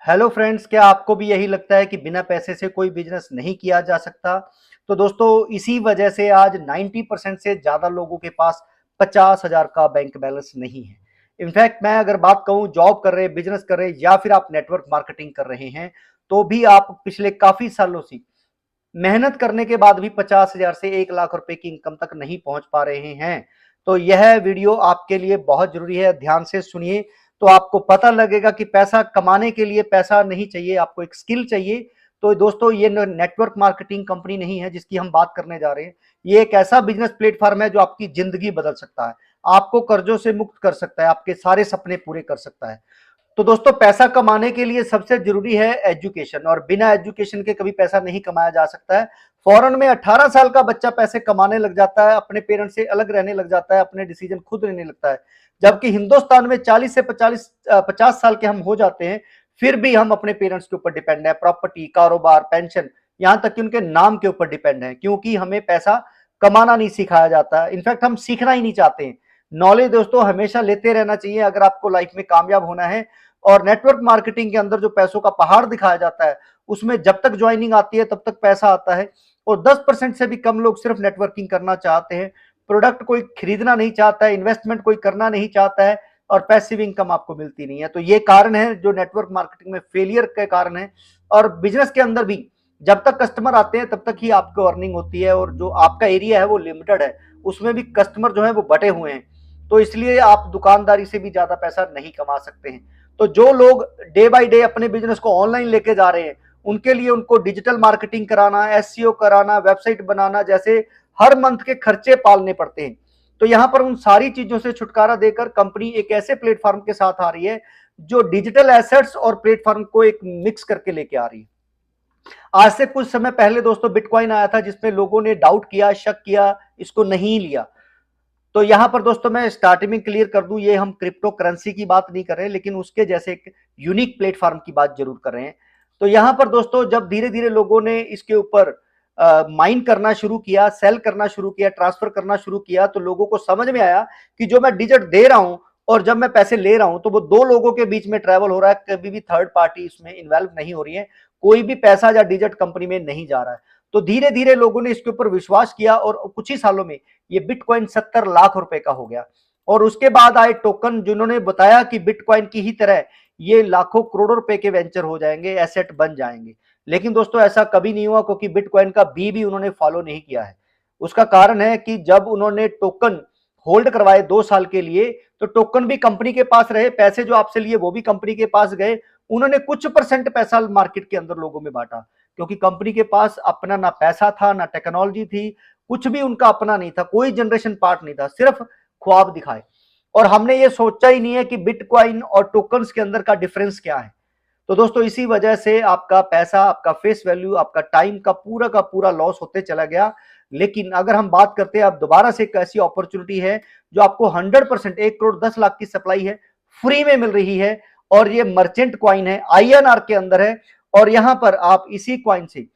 Hello friends, क्या आपको भी यही लगता है कि बिना पैसे से कोई बिजनेस नहीं किया जा सकता? तो दोस्तों, इसी वजह से आज 90% से ज़्यादा लोगों के पास 50,000 का बैंक बैलेंस नहीं है। इनफैक्ट मैं अगर बात कहूँ, जॉब कर रहे, बिजनेस कर रहे या फिर आप नेटवर्क मार्केटिंग कर रहे हैं, तो भी आप पिछले काफ़ी सालों से मेहनत करने के बाद भी 50,000 से 1 लाख रुपए की इनकम तक नहीं पहुंच पा रहे हैं। तो यह वीडियो आपके लिए बहुत जरूरी है, ध्यान से सुनिए। तो आपको पता लगेगा कि पैसा कमाने के लिए पैसा नहीं चाहिए, आपको एक स्किल चाहिए। तो दोस्तों, ये नेटवर्क मार्केटिंग कंपनी नहीं है जिसकी हम बात करने जा रहे हैं। ये एक ऐसा बिजनेस प्लेटफॉर्म है जो आपकी जिंदगी बदल सकता है, आपको कर्जों से मुक्त कर सकता है, आपके सारे सपने पूरे कर सकता है। तो दोस्तों, पैसा कमाने के लिए सबसे जरूरी है एजुकेशन, और बिना एजुकेशन के कभी पैसा नहीं कमाया जा सकता है। फॉरेन में 18 साल का बच्चा पैसे कमाने लग जाता है, अपने पेरेंट्स से अलग रहने लग जाता है, अपने डिसीजन खुद लेने लगता है। जबकि हिंदुस्तान में 40 से 50 साल के हम हो जाते हैं, फिर भी हम अपने पेरेंट्स के ऊपर डिपेंड है, प्रॉपर्टी, कारोबार, पेंशन, यहां तक कि उनके नाम के ऊपर डिपेंड है, क्योंकि हमें पैसा कमाना नहीं सिखाया जाता। इनफैक्ट हम सीखना ही नहीं चाहते हैं। नॉलेज दोस्तों हमेशा लेते रहना चाहिए अगर आपको लाइफ में कामयाब होना है। और नेटवर्क मार्केटिंग के अंदर जो पैसों का पहाड़ दिखाया जाता है, उसमें जब तक ज्वाइनिंग आती है तब तक पैसा आता है, और 10% से भी कम लोग सिर्फ नेटवर्किंग करना चाहते हैं। प्रोडक्ट कोई खरीदना नहीं चाहता है, इन्वेस्टमेंट कोई करना नहीं चाहता है, और पैसिव इनकम आपको मिलती नहीं है। तो ये कारण है जो नेटवर्क मार्केटिंग में फेलियर के कारण है। और बिजनेस के अंदर भी जब तक कस्टमर आते हैं तब तक ही आपको अर्निंग होती है, और जो आपका एरिया है वो लिमिटेड है, उसमें भी कस्टमर जो है वो बटे हुए हैं। तो इसलिए आप दुकानदारी से भी ज्यादा पैसा नहीं कमा सकते हैं। तो जो लोग डे बाय डे अपने बिजनेस को ऑनलाइन लेके जा रहे हैं, उनके लिए उनको डिजिटल मार्केटिंग कराना, एसईओ कराना, वेबसाइट बनाना जैसे हर मंथ के खर्चे पालने पड़ते हैं। तो यहां पर उन सारी चीजों से छुटकारा देकर कंपनी एक ऐसे प्लेटफॉर्म के साथ आ रही है जो डिजिटल एसेट्स और प्लेटफॉर्म को एक मिक्स करके लेके आ रही है। आज से कुछ समय पहले दोस्तों बिटकॉइन आया था, जिसमें लोगों ने डाउट किया, शक किया, इसको नहीं लिया। तो यहां पर दोस्तों मैं स्टार्टिंग में क्लियर कर दूं, ये हम क्रिप्टो करेंसी की बात नहीं कर रहे हैं, लेकिन उसके जैसे एक यूनिक प्लेटफॉर्म की बात जरूर कर रहे हैं। तो यहां पर दोस्तों जब धीरे धीरे लोगों ने इसके ऊपर माइन करना शुरू किया, सेल करना शुरू किया, ट्रांसफर करना शुरू किया, तो लोगों को समझ में आया कि जो मैं डिजिट दे रहा हूं और जब मैं पैसे ले रहा हूं, तो वो दो लोगों के बीच में ट्रेवल हो रहा है, कभी भी थर्ड पार्टी इसमें इन्वॉल्व नहीं हो रही है, कोई भी पैसा या डिजिट कंपनी में नहीं जा रहा है। तो धीरे धीरे लोगों ने इसके ऊपर विश्वास किया, और कुछ ही सालों में ये बिटकॉइन 70 लाख रुपए का हो गया। और उसके बाद आए टोकन, जिन्होंने बताया कि बिटकॉइन की ही तरह ये लाखों करोड़ों रुपए के वेंचर हो जाएंगे, एसेट बन जाएंगे। लेकिन दोस्तों ऐसा कभी नहीं हुआ, क्योंकि बिटकॉइन का बी भी उन्होंने फॉलो नहीं किया है। उसका कारण है कि जब उन्होंने टोकन होल्ड करवाए 2 साल के लिए, तो टोकन भी कंपनी के पास रहे, पैसे जो आपसे लिए वो भी कंपनी के पास गए। उन्होंने कुछ परसेंट पैसा मार्केट के अंदर लोगों में बांटा, क्योंकि कंपनी के पास अपना ना पैसा था, ना टेक्नोलॉजी थी, कुछ भी उनका अपना नहीं था, कोई जनरेशन पार्ट नहीं था, सिर्फ ख्वाब दिखाए। और हमने ये सोचा ही नहीं है कि बिटकॉइन और टोकन्स के अंदर का डिफरेंस क्या है। तो दोस्तों इसी वजह से आपका पैसा, आपका फेस वैल्यू, आपका टाइम का पूरा लॉस होते चला गया। लेकिन अगर हम बात करते हैं, अब दोबारा से एक ऐसी अपॉर्चुनिटी है जो आपको 100%, 1 करोड़ 10 लाख की सप्लाई है, फ्री में मिल रही है। और ये मर्चेंट क्वाइन है, आईएनआर के अंदर है। और यहां पर आप इसी क्वाइन से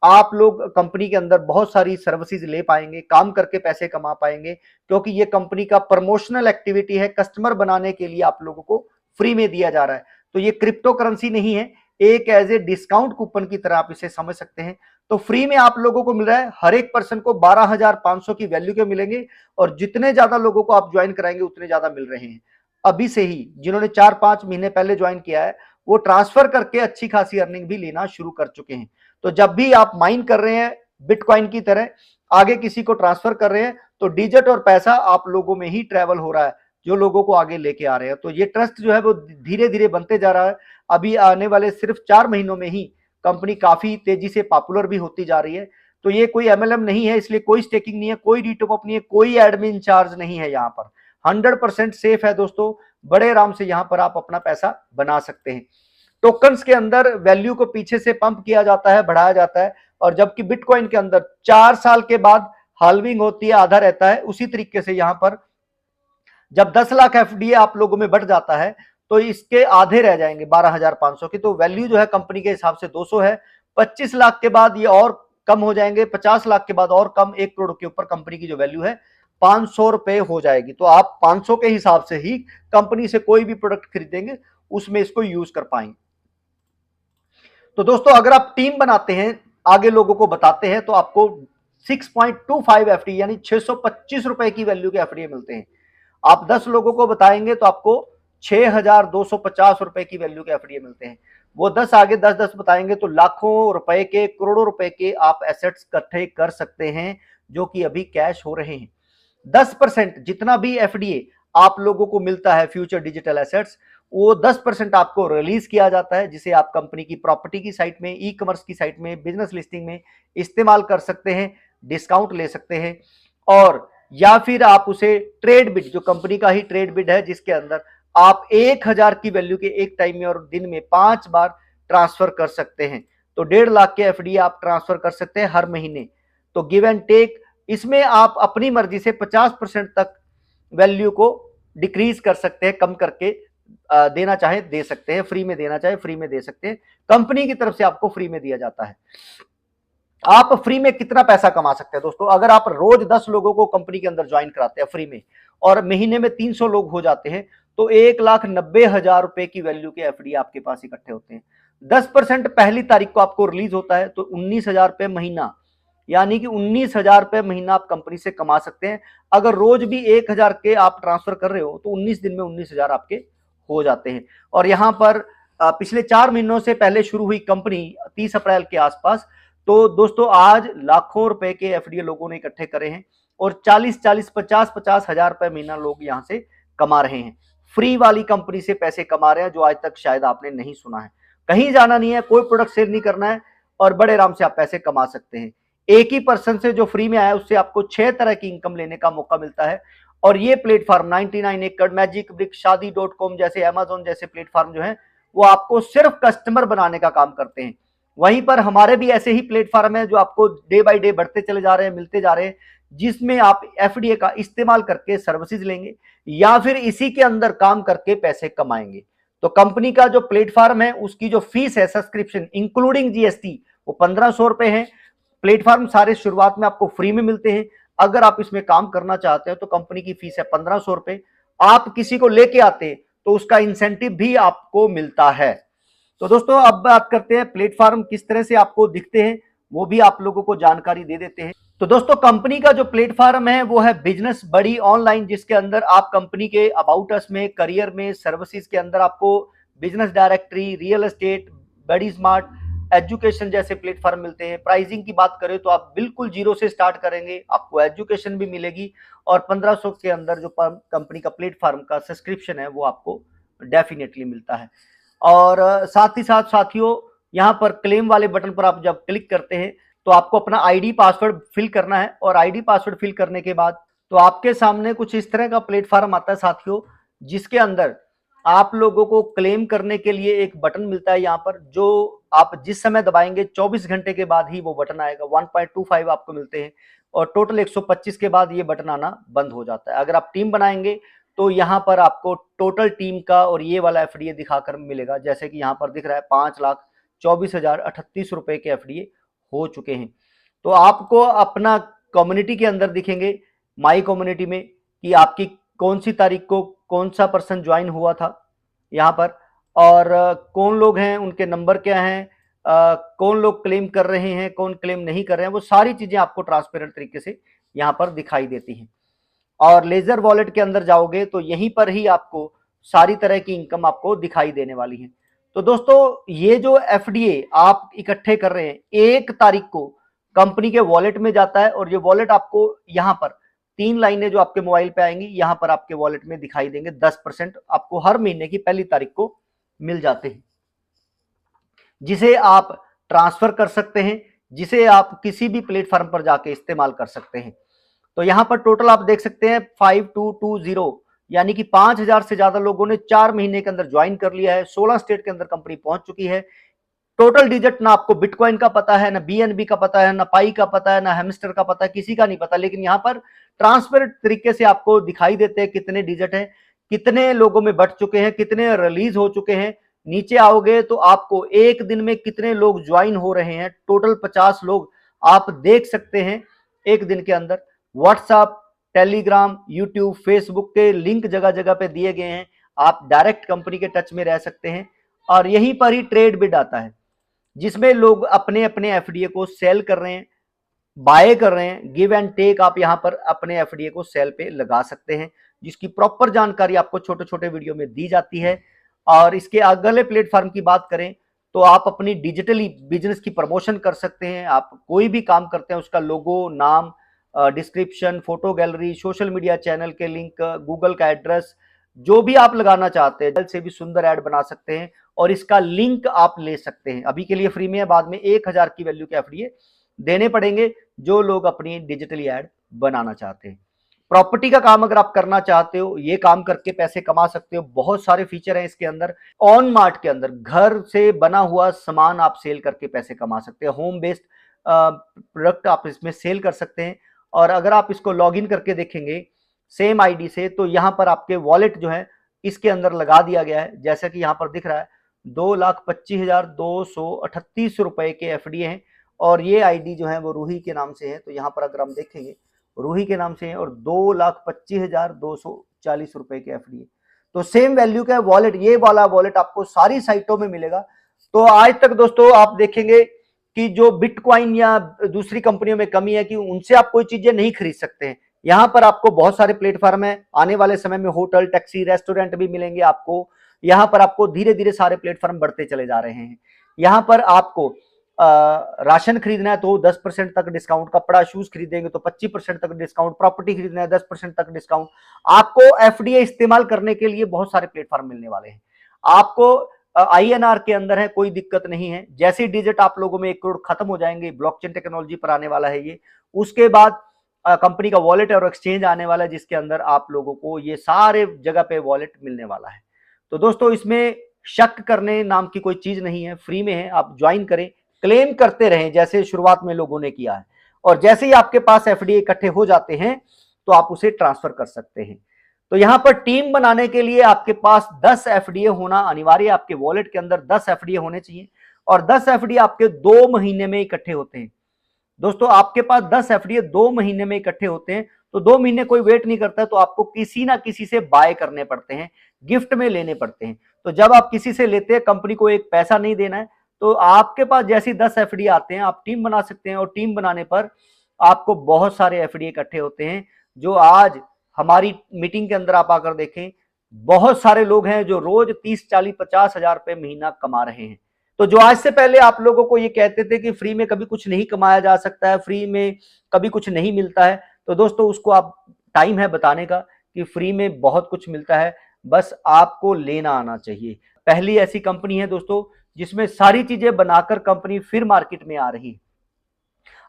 आप लोग कंपनी के अंदर बहुत सारी सर्विसेज ले पाएंगे, काम करके पैसे कमा पाएंगे, क्योंकि ये कंपनी का प्रमोशनल एक्टिविटी है, कस्टमर बनाने के लिए आप लोगों को फ्री में दिया जा रहा है। तो ये क्रिप्टो करेंसी नहीं है, एक एज ए डिस्काउंट कूपन की तरह आप इसे समझ सकते हैं। तो फ्री में आप लोगों को मिल रहा है, हर एक पर्सन को 12,500 की वैल्यू के मिलेंगे, और जितने ज्यादा लोगों को आप ज्वाइन कराएंगे उतने ज्यादा मिल रहे हैं। अभी से ही जिन्होंने 4-5 महीने पहले ज्वाइन किया है, वो ट्रांसफर करके अच्छी खासी अर्निंग भी लेना शुरू कर चुके हैं। तो जब भी आप माइन कर रहे हैं बिटकॉइन की तरह, आगे किसी को ट्रांसफर कर रहे हैं, तो डिजिट और पैसा आप लोगों में ही ट्रेवल हो रहा है, जो लोगों को आगे लेके आ रहे हैं। तो ये ट्रस्ट जो है वो धीरे धीरे बनते जा रहा है। अभी आने वाले सिर्फ 4 महीनों में ही कंपनी काफी तेजी से पॉपुलर भी होती जा रही है। तो ये कोई एमएलएम नहीं है, इसलिए कोई स्टेकिंग नहीं है, कोई डीटॉप नहीं है, कोई एडमिन चार्ज नहीं है। यहाँ पर 100% सेफ है दोस्तों, बड़े आराम से यहाँ पर आप अपना पैसा बना सकते हैं। टोकन्स के अंदर वैल्यू को पीछे से पंप किया जाता है, बढ़ाया जाता है, और जबकि बिटकॉइन के अंदर 4 साल के बाद हाल्विंग होती है, आधा रहता है। उसी तरीके से यहां पर जब 10 लाख एफडीए आप लोगों में बढ़ जाता है, तो इसके आधे रह जाएंगे 12,500 की। तो वैल्यू जो है कंपनी के हिसाब से 200 है। 25 लाख के बाद ये और कम हो जाएंगे, 50 लाख के बाद और कम, 1 करोड़ के ऊपर कंपनी की जो वैल्यू है 500 रुपए हो जाएगी। तो आप 500 के हिसाब से ही कंपनी से कोई भी प्रोडक्ट खरीदेंगे उसमें इसको यूज कर पाएंगे। तो दोस्तों अगर आप टीम बनाते हैं, आगे लोगों को बताते हैं, तो आपको 6.25 एफडी यानी 625 रुपए की वैल्यू के एफडीए मिलते हैं। आप 10 लोगों को बताएंगे तो आपको 6,250 रुपए की वैल्यू के एफडीए मिलते हैं। वो 10 आगे 10 बताएंगे तो लाखों रुपए के, करोड़ों रुपए के आप एसेट्स इकट्ठे कर सकते हैं, जो कि अभी कैश हो रहे हैं। 10% जितना भी एफडीए आप लोगों को मिलता है फ्यूचर डिजिटल एसेट्स, वो 10% आपको रिलीज किया जाता है, जिसे आप कंपनी की प्रॉपर्टी की साइट में, ई कॉमर्स की साइट में, बिजनेस लिस्टिंग में इस्तेमाल कर सकते हैं, डिस्काउंट ले सकते हैं। और या फिर आप उसे ट्रेड बिड, जो कंपनी का ही ट्रेड बिड है, जिसके अंदर आप 1,000 की वैल्यू के एक टाइम में और दिन में 5 बार ट्रांसफर कर सकते हैं। तो 1.5 लाख के एफडी आप ट्रांसफर कर सकते हैं हर महीने। तो गिव एंड टेक, इसमें आप अपनी मर्जी से 50% तक वैल्यू को डिक्रीज कर सकते हैं, कम करके देना चाहे दे सकते हैं, फ्री में देना चाहे फ्री में दे सकते हैं। कंपनी की तरफ से आपको फ्री में दिया जाता है। आप फ्री में कितना पैसा कमा सकते हैं दोस्तों? अगर आप रोज 10 लोगों को कंपनी के अंदर ज्वाइन कराते हैं फ्री में और महीने में 300 लोग हो जाते हैं, तो 1,90,000 रुपए की वैल्यू के एफडी आपके पास इकट्ठे होते हैं। 10% पहली तारीख को आपको रिलीज होता है, तो 19,000 रुपए महीना, यानी कि 19,000 रुपए महीना आप कंपनी से कमा सकते हैं। अगर रोज भी 1,000 के आप ट्रांसफर कर रहे हो तो 19 दिन में 19,000 आपके हो जाते हैं। और यहां पर पिछले 4 महीनों से पहले शुरू हुई कंपनी 30 अप्रैल के आसपास, तो दोस्तों आज लाखों रुपए के एफडीए लोगों ने इकट्ठे करे हैं और 40-40, 50-50 हजार रुपए महीना लोग यहां से कमा रहे हैं। फ्री वाली कंपनी से पैसे कमा रहे हैं, जो आज तक शायद आपने नहीं सुना है। कहीं जाना नहीं है, कोई प्रोडक्ट सेल नहीं करना है और बड़े आराम से आप पैसे कमा सकते हैं। एक ही पर्सन से जो फ्री में आया उससे आपको 6 तरह की इनकम लेने का मौका मिलता है। और ये प्लेटफॉर्म 99 एकड़, मैजिक ब्रिक, शादी.com जैसे, अमेजोन जैसे प्लेटफॉर्म जो है, वो आपको सिर्फ कस्टमर बनाने का काम करते हैं। वहीं पर हमारे भी ऐसे ही प्लेटफॉर्म है जो आपको डे बाय डे बढ़ते चले जा रहे हैं, मिलते जा रहे हैं, जिसमें आप एफडीए का इस्तेमाल करके सर्विसेज लेंगे या फिर इसी के अंदर काम करके पैसे कमाएंगे। तो कंपनी का जो प्लेटफॉर्म है उसकी जो फीस है सब्सक्रिप्शन इंक्लूडिंग जीएसटी, वो 1,500 रुपए है। प्लेटफॉर्म सारे शुरुआत में आपको फ्री में मिलते हैं। अगर आप इसमें काम करना चाहते हैं तो कंपनी की फीस है 1,500 रुपए। आप किसी को लेके आते तो उसका इंसेंटिव भी आपको मिलता है। तो दोस्तों अब बात करते हैं प्लेटफॉर्म किस तरह से आपको दिखते हैं, वो भी आप लोगों को जानकारी दे देते हैं। तो दोस्तों कंपनी का जो प्लेटफॉर्म है वो है बिजनेस बड़ी ऑनलाइन, जिसके अंदर आप कंपनी के अबाउट अस में, करियर में, सर्विसेज के अंदर आपको बिजनेस डायरेक्टरी, रियल एस्टेट, बड़ी स्मार्ट, एजुकेशन जैसे प्लेटफॉर्म मिलते हैं। प्राइसिंग की बात करें तो आप बिल्कुल जीरो से स्टार्ट करेंगे, आपको एजुकेशन भी मिलेगी और 1,500 के अंदर जो कंपनी का प्लेटफॉर्म का सब्सक्रिप्शन है वो आपको डेफिनेटली मिलता है। और साथ ही साथ साथियों, यहाँ पर क्लेम वाले बटन पर आप जब क्लिक करते हैं तो आपको अपना आईडी पासवर्ड फिल करना है और आईडी पासवर्ड फिल करने के बाद तो आपके सामने कुछ इस तरह का प्लेटफॉर्म आता है साथियों, जिसके अंदर आप लोगों को क्लेम करने के लिए एक बटन मिलता है यहाँ पर, जो आप जिस समय दबाएंगे 24 घंटे के बाद ही वो बटन आएगा। 1.25 आपको मिलते हैं और टोटल 125 के बाद ये बटन आना बंद हो जाता है। अगर आप टीम बनाएंगे तो यहाँ पर आपको टोटल टीम का और ये वाला एफडीए दिखाकर मिलेगा, जैसे कि यहाँ पर दिख रहा है 5,24,038 रुपए के एफडीए हो चुके हैं। तो आपको अपना कम्युनिटी के अंदर दिखेंगे, माई कम्युनिटी में, कि आपकी कौन सी तारीख को कौन सा पर्सन ज्वाइन हुआ था यहाँ पर, और कौन लोग हैं, उनके नंबर क्या हैं, कौन लोग क्लेम कर रहे हैं, कौन क्लेम नहीं कर रहे हैं, वो सारी चीजें आपको ट्रांसपेरेंट तरीके से यहाँ पर दिखाई देती हैं। और लेजर वॉलेट के अंदर जाओगे तो यहीं पर ही आपको सारी तरह की इनकम आपको दिखाई देने वाली है। तो दोस्तों ये जो एफडीए आप इकट्ठे कर रहे हैं 1 तारीख को कंपनी के वॉलेट में जाता है और ये वॉलेट आपको यहाँ पर 3 लाइनें जो आपके मोबाइल पे आएंगी यहाँ पर आपके वॉलेट में दिखाई देंगे। 10% आपको हर महीने की पहली तारीख को मिल जाते हैं, जिसे आप ट्रांसफर कर सकते हैं, जिसे आप किसी भी प्लेटफॉर्म पर जाके इस्तेमाल कर सकते हैं। तो यहां पर टोटल आप देख सकते हैं 5220, यानी कि 5,000 से ज्यादा लोगों ने 4 महीने के अंदर ज्वाइन कर लिया है। 16 स्टेट के अंदर कंपनी पहुंच चुकी है। टोटल डिजिट ना आपको बिटकॉइन का पता है, ना बीएनबी का पता है, ना पाई का पता है, ना हैमस्टर का पता है, किसी का नहीं पता, लेकिन यहाँ पर ट्रांसपेरेंट तरीके से आपको दिखाई देते हैं कितने डिजिट हैं, कितने लोगों में बढ़ चुके हैं, कितने रिलीज हो चुके हैं। नीचे आओगे तो आपको एक दिन में कितने लोग ज्वाइन हो रहे हैं, टोटल 50 लोग आप देख सकते हैं एक दिन के अंदर। व्हाट्सएप, टेलीग्राम, यूट्यूब, फेसबुक के लिंक जगह जगह पे दिए गए हैं, आप डायरेक्ट कंपनी के टच में रह सकते हैं। और यहीं पर ही ट्रेड बिड आता है। जिसमें लोग अपने अपने एफडीए को सेल कर रहे हैं, बाय कर रहे हैं। गिव एंड टेक आप यहां पर अपने एफडीए को सेल पे लगा सकते हैं, जिसकी प्रॉपर जानकारी आपको छोटे छोटे वीडियो में दी जाती है। और इसके अगले प्लेटफॉर्म की बात करें तो आप अपनी डिजिटली बिजनेस की प्रमोशन कर सकते हैं। आप कोई भी काम करते हैं उसका लोगो, नाम, description, photo gallery, social media channel के लिंक, गूगल का एड्रेस, जो भी आप लगाना चाहते हैं जल्द से भी सुंदर ऐड बना सकते हैं और इसका लिंक आप ले सकते हैं। अभी के लिए फ्री में है, बाद में 1000 की वैल्यू के एफडीए देने पड़ेंगे जो लोग अपनी डिजिटली ऐड बनाना चाहते हैं। प्रॉपर्टी का काम अगर आप करना चाहते हो, ये काम करके पैसे कमा सकते हो। बहुत सारे फीचर हैं इसके अंदर। ऑन मार्ट के अंदर घर से बना हुआ सामान आप सेल करके पैसे कमा सकते हैं। होम बेस्ड प्रोडक्ट आप इसमें सेल कर सकते हैं। और अगर आप इसको लॉग इन करके देखेंगे सेम आईडी से, तो यहाँ पर आपके वॉलेट जो है इसके अंदर लगा दिया गया है। जैसा कि यहाँ पर दिख रहा है 2,25,238 रुपए के एफडीए हैं और ये आईडी जो है वो रूही के नाम से है। तो यहाँ पर अगर हम देखेंगे रूही के नाम से है और 2,25,240 रुपए के एफडीए। तो सेम वैल्यू का वॉलेट, ये वाला वॉलेट आपको सारी साइटों में मिलेगा। तो आज तक दोस्तों आप देखेंगे कि जो बिटकॉइन या दूसरी कंपनियों में कमी है कि उनसे आप कोई चीजें नहीं खरीद सकते हैं। यहाँ पर आपको बहुत सारे प्लेटफॉर्म है। आने वाले समय में होटल, टैक्सी, रेस्टोरेंट भी मिलेंगे आपको। यहाँ पर आपको धीरे धीरे सारे प्लेटफॉर्म बढ़ते चले जा रहे हैं। यहाँ पर आपको राशन खरीदना है तो 10% तक डिस्काउंट, कपड़ा शूज खरीदेंगे तो 25% तक डिस्काउंट, प्रॉपर्टी खरीदना है 10% तक डिस्काउंट। आपको एफडीए इस्तेमाल करने के लिए बहुत सारे प्लेटफॉर्म मिलने वाले हैं। आपको आईएनआर के अंदर है, कोई दिक्कत नहीं है। जैसे डिजिट आप लोगों में 1 करोड़ खत्म हो जाएंगे, ब्लॉकचेन टेक्नोलॉजी पर आने वाला है ये, उसके बाद कंपनी का वॉलेट और एक्सचेंज आने वाला है जिसके अंदर आप लोगों को ये सारे जगह पे वॉलेट मिलने वाला है। तो दोस्तों इसमें शक करने नाम की कोई चीज नहीं है, फ्री में है। आप ज्वाइन करें, क्लेम करते रहें जैसे शुरुआत में लोगों ने किया है। और जैसे ही आपके पास एफडीए इकट्ठे हो जाते हैं तो आप उसे ट्रांसफर कर सकते हैं। तो यहां पर टीम बनाने के लिए आपके पास 10 एफडीए होना अनिवार्य है। आपके वॉलेट के अंदर 10 एफडीए होने चाहिए और 10 एफडीए आपके 2 महीने में इकट्ठे होते हैं। दोस्तों आपके पास 10 एफडीए 2 महीने में इकट्ठे होते हैं, तो 2 महीने कोई वेट नहीं करता है, तो आपको किसी ना किसी से बाय करने पड़ते हैं, गिफ्ट में लेने पड़ते हैं। तो जब आप किसी से लेते हैं, कंपनी को एक पैसा नहीं देना है, तो आपके पास जैसे 10 एफडी आते हैं आप टीम बना सकते हैं और टीम बनाने पर आपको बहुत सारे एफडी इकट्ठे होते हैं। जो आज हमारी मीटिंग के अंदर आप आकर देखें, बहुत सारे लोग हैं जो रोज 30, 40, 50 हजार रुपए महीना कमा रहे हैं। तो जो आज से पहले आप लोगों को ये कहते थे कि फ्री में कभी कुछ नहीं कमाया जा सकता है, फ्री में कभी कुछ नहीं मिलता है, तो दोस्तों उसको आप टाइम है बताने का कि फ्री में बहुत कुछ मिलता है, बस आपको लेना आना चाहिए। पहली ऐसी कंपनी है दोस्तों जिसमें सारी चीजें बनाकर कंपनी फिर मार्केट में आ रही है।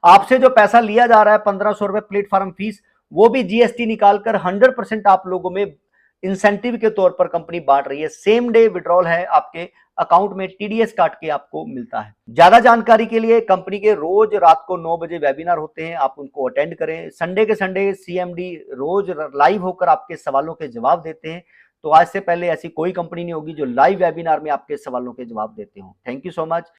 आपसे जो पैसा लिया जा रहा है 1500 रुपए प्लेटफॉर्म फीस, वो भी जीएसटी निकालकर 100% आप लोगों में इंसेंटिव के तौर पर कंपनी बांट रही है। सेम डे विड्रॉल है, आपके अकाउंट में टीडीएस काट के आपको मिलता है। ज्यादा जानकारी के लिए कंपनी के रोज रात को 9 बजे वेबिनार होते हैं, आप उनको अटेंड करें। संडे के संडे सीएमडी रोज लाइव होकर आपके सवालों के जवाब देते हैं। तो आज से पहले ऐसी कोई कंपनी नहीं होगी जो लाइव वेबिनार में आपके सवालों के जवाब देते हो। Thank you so much.